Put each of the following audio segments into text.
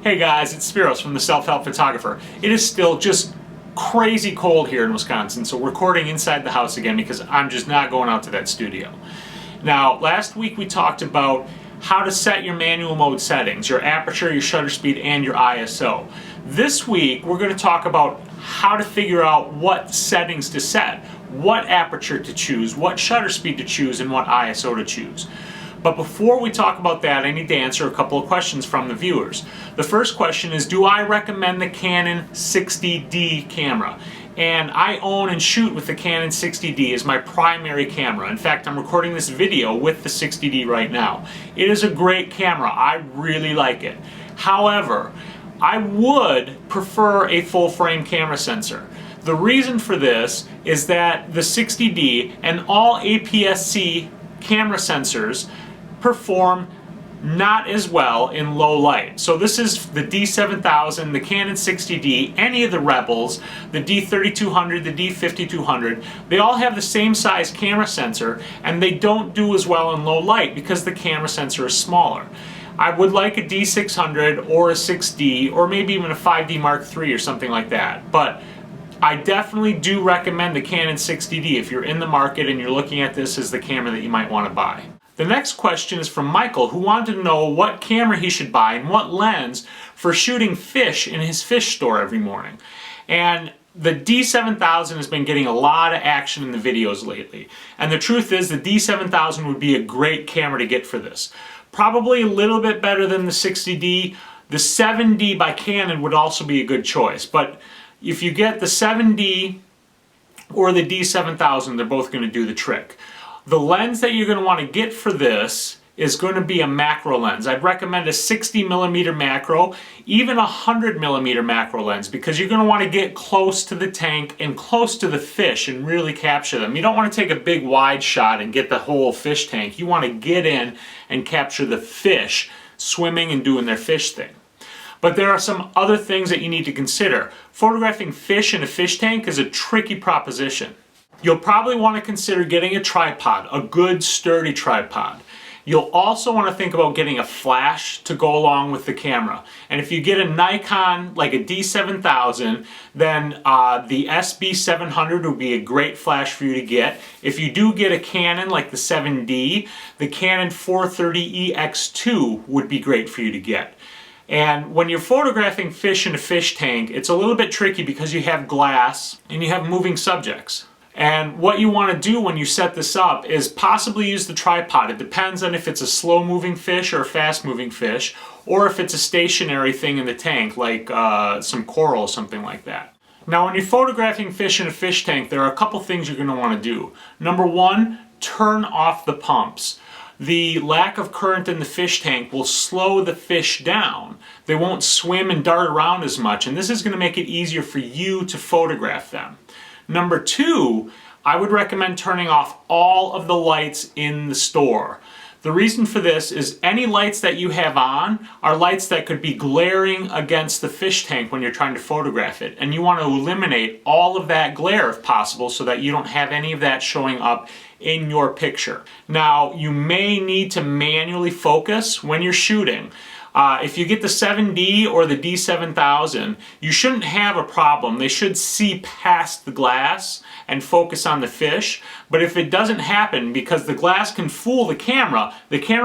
Hey guys, it's Spyros from the Self-Help Photographer. It is still just crazy cold here in Wisconsin, so we're recording inside the house again because I'm just not going out to that studio. Now, last week we talked about how to set your manual mode settings, your aperture, your shutter speed, and your ISO. This week we're going to talk about how to figure out what settings to set, what aperture to choose, what shutter speed to choose, and what ISO to choose. But before we talk about that, I need to answer a couple of questions from the viewers. The first question is, do I recommend the Canon 60D camera? And I own and shoot with the Canon 60D as my primary camera. In fact, I'm recording this video with the 60D right now. It is a great camera. I really like it. However, I would prefer a full-frame camera sensor. The reason for this is that the 60D and all APS-C camera sensors perform not as well in low light. So this is the D7000, the Canon 60D, any of the Rebels, the D3200, the D5200. They all have the same size camera sensor and they don't do as well in low light because the camera sensor is smaller. I would like a D600 or a 6D or maybe even a 5D Mark III or something like that. But I definitely do recommend the Canon 60D if you're in the market and you're looking at this as the camera that you might want to buy. The next question is from Michael, who wanted to know what camera he should buy and what lens for shooting fish in his fish store every morning. And the D7000 has been getting a lot of action in the videos lately. And the truth is the D7000 would be a great camera to get for this. Probably a little bit better than the 60D. The 7D by Canon would also be a good choice. But if you get the 7D or the D7000, they're both going to do the trick. The lens that you're going to want to get for this is going to be a macro lens. I'd recommend a 60mm macro, even a 100mm macro lens, because you're going to want to get close to the tank and close to the fish and really capture them. You don't want to take a big wide shot and get the whole fish tank. You want to get in and capture the fish swimming and doing their fish thing. But there are some other things that you need to consider. Photographing fish in a fish tank is a tricky proposition. You'll probably want to consider getting a tripod, a good sturdy tripod. You'll also want to think about getting a flash to go along with the camera. And if you get a Nikon like a D7000, then the SB700 would be a great flash for you to get. If you do get a Canon like the 7D, the Canon 430EX2 would be great for you to get. And when you're photographing fish in a fish tank, it's a little bit tricky because you have glass and you have moving subjects. And what you want to do when you set this up is possibly use the tripod. It depends on if it's a slow-moving fish or a fast-moving fish, or if it's a stationary thing in the tank, like some coral or something like that. Now, when you're photographing fish in a fish tank, there are a couple things you're going to want to do. Number one, turn off the pumps. The lack of current in the fish tank will slow the fish down. They won't swim and dart around as much, and this is going to make it easier for you to photograph them. Number two, I would recommend turning off all of the lights in the store. The reason for this is any lights that you have on are lights that could be glaring against the fish tank when you're trying to photograph it. And you want to eliminate all of that glare if possible so that you don't have any of that showing up in your picture. Now, you may need to manually focus when you're shooting. If you get the 7D or the D7000, you shouldn't have a problem. They should see past the glass and focus on the fish. But if it doesn't happen, because the glass can fool the camera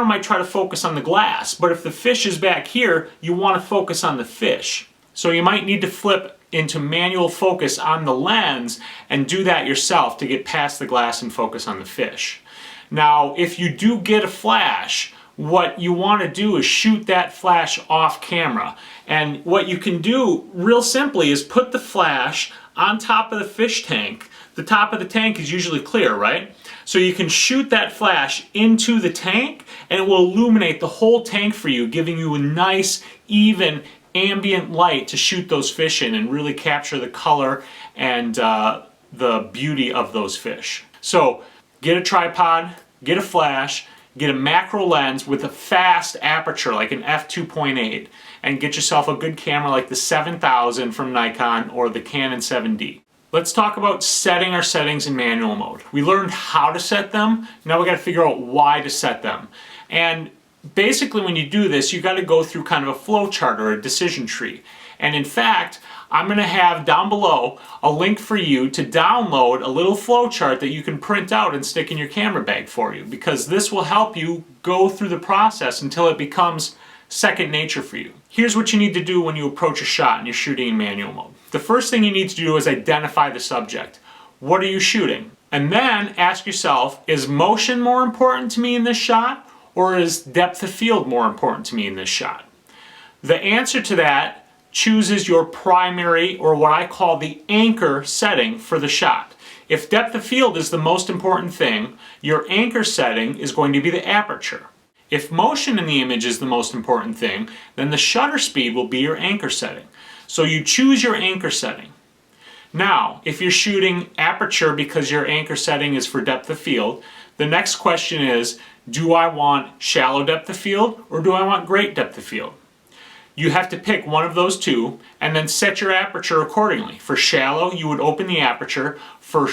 might try to focus on the glass. But if the fish is back here, you want to focus on the fish. So you might need to flip into manual focus on the lens and do that yourself to get past the glass and focus on the fish. Now, if you do get a flash, what you want to do is shoot that flash off camera. And what you can do real simply is put the flash on top of the fish tank. The top of the tank is usually clear, right? So you can shoot that flash into the tank and it will illuminate the whole tank for you, giving you a nice, even, ambient light to shoot those fish in and really capture the color and the beauty of those fish. So get a tripod, get a flash, get a macro lens with a fast aperture like an f2.8 and get yourself a good camera like the 7000 from Nikon or the Canon 7D. Let's talk about setting our settings in manual mode. We learned how to set them, now we got to figure out why to set them. And basically when you do this, you got to go through kind of a flow chart or a decision tree. And in fact, I'm going to have down below a link for you to download a little flow chart that you can print out and stick in your camera bag for you, because this will help you go through the process until it becomes second nature for you. Here's what you need to do when you approach a shot and you're shooting in manual mode. The first thing you need to do is identify the subject. What are you shooting? And then ask yourself, is motion more important to me in this shot, or is depth of field more important to me in this shot? The answer to that chooses your primary, or what I call the anchor setting for the shot. If depth of field is the most important thing, your anchor setting is going to be the aperture. If motion in the image is the most important thing, then the shutter speed will be your anchor setting. So you choose your anchor setting. Now, if you're shooting aperture because your anchor setting is for depth of field, the next question is, do I want shallow depth of field or do I want great depth of field? You have to pick one of those two and then set your aperture accordingly. For shallow, you would open the aperture. For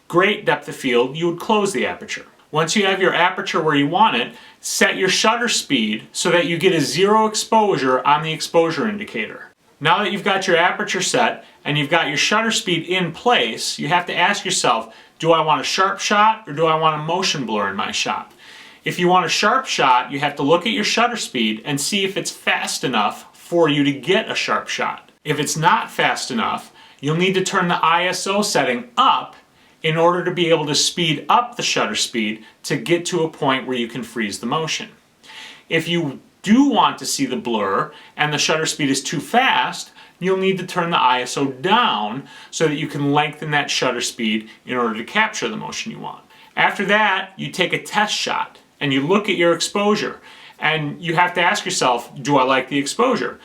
great depth of field, you would close the aperture. Once you have your aperture where you want it, set your shutter speed so that you get a zero exposure on the exposure indicator. Now that you've got your aperture set and you've got your shutter speed in place, you have to ask yourself, do I want a sharp shot or do I want a motion blur in my shot? If you want a sharp shot, you have to look at your shutter speed and see if it's fast enough for you to get a sharp shot. If it's not fast enough, you'll need to turn the ISO setting up in order to be able to speed up the shutter speed to get to a point where you can freeze the motion. If you do want to see the blur and the shutter speed is too fast, you'll need to turn the ISO down so that you can lengthen that shutter speed in order to capture the motion you want. After that, you take a test shot and you look at your exposure, and you have to ask yourself, do I like the exposure?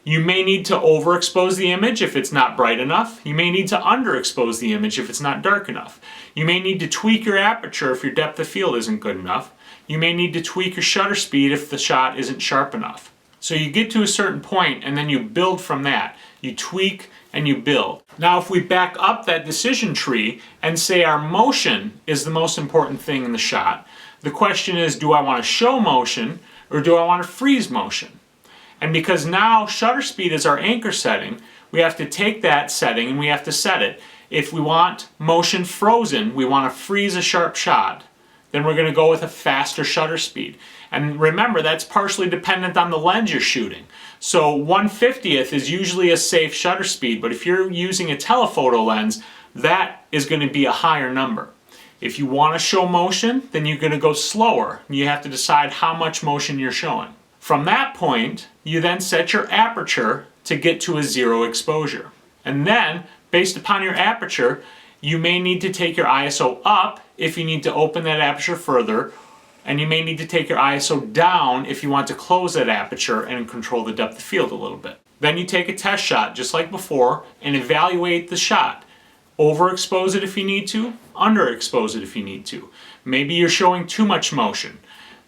You may need to overexpose the image if it's not bright enough. You may need to underexpose the image if it's not dark enough. You may need to tweak your aperture if your depth of field isn't good enough. You may need to tweak your shutter speed if the shot isn't sharp enough. So you get to a certain point and then you build from that. You tweak and you build. Now if we back up that decision tree and say our motion is the most important thing in the shot, the question is, do I want to show motion or do I want to freeze motion? And because now shutter speed is our anchor setting, we have to take that setting and we have to set it. If we want motion frozen, we want to freeze a sharp shot, then we're going to go with a faster shutter speed. And remember, that's partially dependent on the lens you're shooting. So 1/50th is usually a safe shutter speed, but if you're using a telephoto lens, that is going to be a higher number. If you want to show motion, then you're going to go slower. You have to decide how much motion you're showing. From that point, you then set your aperture to get to a zero exposure. And then, based upon your aperture, you may need to take your ISO up if you need to open that aperture further, and you may need to take your ISO down if you want to close that aperture and control the depth of field a little bit. Then you take a test shot, just like before, and evaluate the shot. Overexpose it if you need to, underexpose it if you need to. Maybe you're showing too much motion.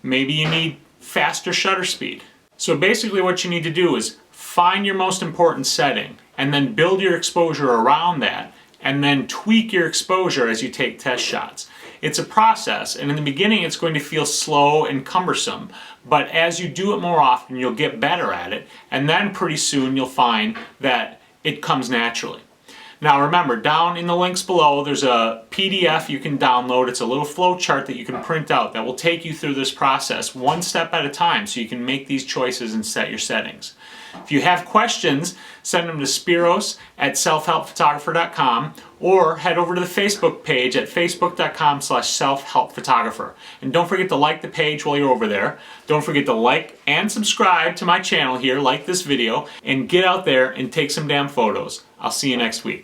Maybe you need faster shutter speed. So basically what you need to do is find your most important setting and then build your exposure around that and then tweak your exposure as you take test shots. It's a process, and in the beginning it's going to feel slow and cumbersome, but as you do it more often you'll get better at it, and then pretty soon you'll find that it comes naturally. Now remember, down in the links below there's a PDF you can download. It's a little flow chart that you can print out that will take you through this process one step at a time so you can make these choices and set your settings. If you have questions, send them to Spyros at selfhelpphotographer.com or head over to the Facebook page at facebook.com/selfhelpphotographer. And don't forget to like the page while you're over there. Don't forget to like and subscribe to my channel here, like this video, and get out there and take some damn photos. I'll see you next week.